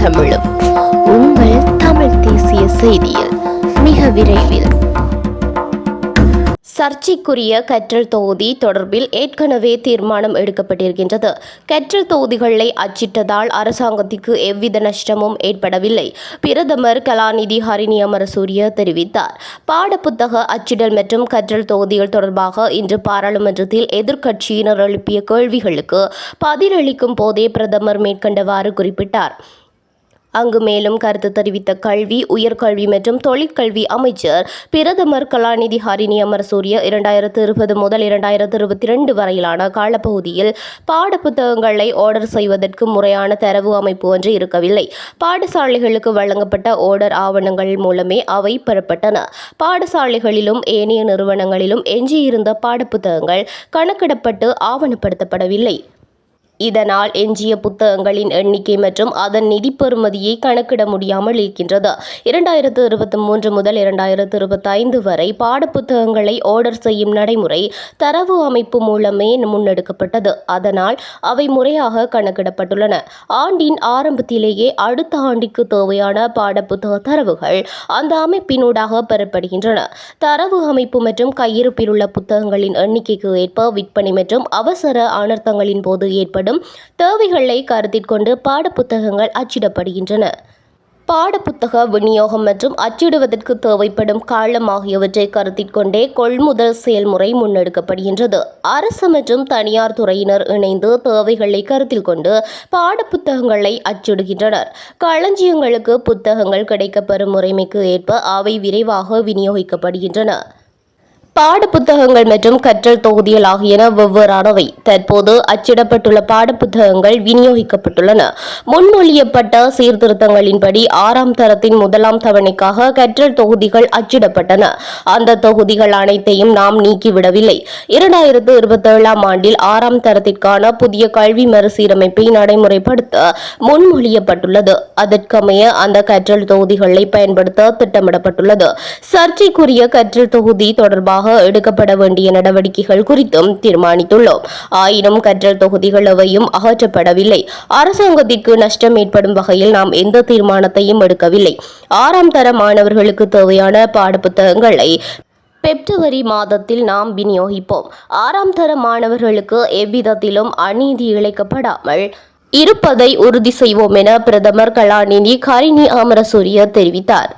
தமிழும் உங்கள் தமிழ் தேசிய செய்தியில் மிக விரைவில். சர்ச்சைக்குரிய கற்றல் தொகுதி தொடர்பில் ஏற்கனவே தீர்மானம் எடுக்கப்பட்டிருக்கின்றது. கற்றல் தொகுதிகளை அச்சிட்டதால் அரசாங்கத்திற்கு எவ்வித நஷ்டமும் ஏற்படவில்லை. பிரதமர் கலாநிதி ஹரிணி அமரசூரிய தெரிவித்தார். பாடப்புத்தக அச்சிடல் மற்றும் கற்றல் தொகுதிகள் தொடர்பாக இன்று பாராளுமன்றத்தில் எதிர்க்கட்சியினர் எழுப்பிய கேள்விகளுக்கு பதிலளிக்கும் போதே பிரதமர் மேற்கண்டவாறு குறிப்பிட்டார். அங்கு மேலும் கருத்து தெரிவித்த கல்வி, உயர்கல்வி மற்றும் தொழிற்கல்வி அமைச்சர் பிரதமர் கலாநிதி ஹரிணி அமரசூரிய 2020 முதல் 2022 வரையிலான காலப்பகுதியில் பாடப்புத்தகங்களை ஆர்டர் செய்வதற்கு முறையான தரவு அமைப்பு ஒன்று இருக்கவில்லை. பாடசாலைகளுக்கு வழங்கப்பட்ட ஆர்டர் ஆவணங்கள் மூலமே அவை பெறப்பட்டன. பாடசாலைகளிலும் ஏனைய நிறுவனங்களிலும் எஞ்சியிருந்த பாடப்புத்தகங்கள் கணக்கிடப்பட்டு ஆவணப்படுத்தப்படவில்லை. இதனால் எஞ்சிய புத்தகங்களின் எண்ணிக்கை மற்றும் அதன் நிதி பெறுமதியை கணக்கிட முடியாமல் இருக்கின்றது. 2023 முதல் 2025 வரை பாடப்புத்தகங்களை ஆர்டர் செய்யும் நடைமுறை தரவு அமைப்பு மூலமே முன்னெடுக்கப்பட்டது. அதனால் அவை முறையாக கணக்கிடப்பட்டுள்ளன. ஆண்டின் ஆரம்பத்திலேயே அடுத்த ஆண்டிற்கு தேவையான பாடப்புத்தக தரவுகள் அந்த அமைப்பினூடாக பெறப்படுகின்றன. தரவு அமைப்பு மற்றும் கையிருப்பில் உள்ள புத்தகங்களின் எண்ணிக்கைக்கு ஏற்ப விற்பனை மற்றும் அவசர அனர்த்தங்களின் போது ஏற்படும் தேவைகளை கருத்தில் கொண்டு பாடப்புத்தகங்கள் அச்சிடப்படுகின்றன. பாடப்புத்தக விநியோகம் மற்றும் அச்சிடுவதற்கு தேவைப்படும் காலம் ஆகியவற்றை கருத்தில் கொண்டே கொள்முதல் செயல்முறை முன்னெடுக்கப்படுகின்றது. அரசு மற்றும் தனியார் துறையினர் இணைந்து தேவைகளை கருத்தில் கொண்டு பாடப்புத்தகங்களை அச்சிடுகின்றனர். களஞ்சியங்களுக்கு புத்தகங்கள் கிடைக்கப்பெறும் முறைமைக்கு ஏற்ப அவை விரைவாக விநியோகிக்கப்படுகின்றன. பாடப்புத்தகங்கள் மற்றும் கற்றல் தொகுதிகள் ஆகியன வெவ்வேறானவை. தற்போது அச்சிடப்பட்டுள்ள பாடப்புத்தகங்கள் விநியோகிக்கப்பட்டுள்ளன. முன்மொழியப்பட்ட சீர்திருத்தங்களின்படி 6ஆம் தரத்தின் 1ஆம் தவணைக்காக கற்றல் தொகுதிகள் அச்சிடப்பட்டன. அந்த தொகுதிகள் அனைத்தையும் நாம் நீக்கிவிடவில்லை. 2027ஆம் ஆண்டில் 6ஆம் தரத்திற்கான புதிய கல்வி மறுசீரமைப்பை நடைமுறைப்படுத்த முன்மொழியப்பட்டுள்ளது. அதற்கமைய அந்த கற்றல் தொகுதிகளை பயன்படுத்த திட்டமிடப்பட்டுள்ளது. சர்ச்சைக்குரிய கற்றல் தொகுதி தொடர்பாக எடுக்கப்பட வேண்டிய நடவடிக்கைகள் குறித்தும் தீர்மானித்துள்ளோம். ஆயினும் கற்றல் தொகுதிகள் எவையும் அகற்றப்படவில்லை. அரசாங்கத்திற்கு நஷ்டம் ஏற்படும் வகையில் நாம் எந்த தீர்மானத்தையும் எடுக்கவில்லை. 6ஆம் தர மாணவர்களுக்கு தேவையான பாடப்புத்தகங்களை பிப்ரவரி மாதத்தில் நாம் விநியோகிப்போம். 6ஆம் தர மாணவர்களுக்கு எவ்விதத்திலும் அநீதி இழைக்கப்படாமல் இருப்பதை உறுதி செய்வோம் என பிரதமர் கலாநிதி ஹரிணி அமரசூரிய தெரிவித்தார்.